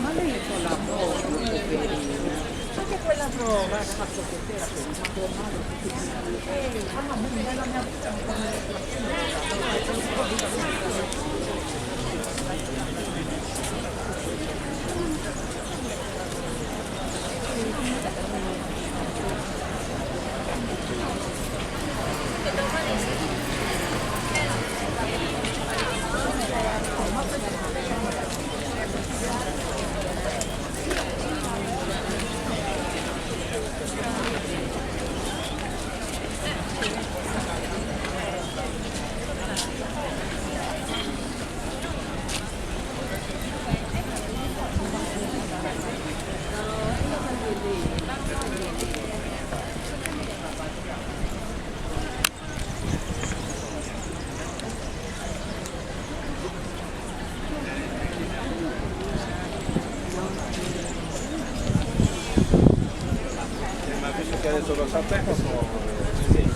Ma lei con la prova, anche quella prova che ha fatto che era per una tornata ma non è la mia che adesso lo sapete,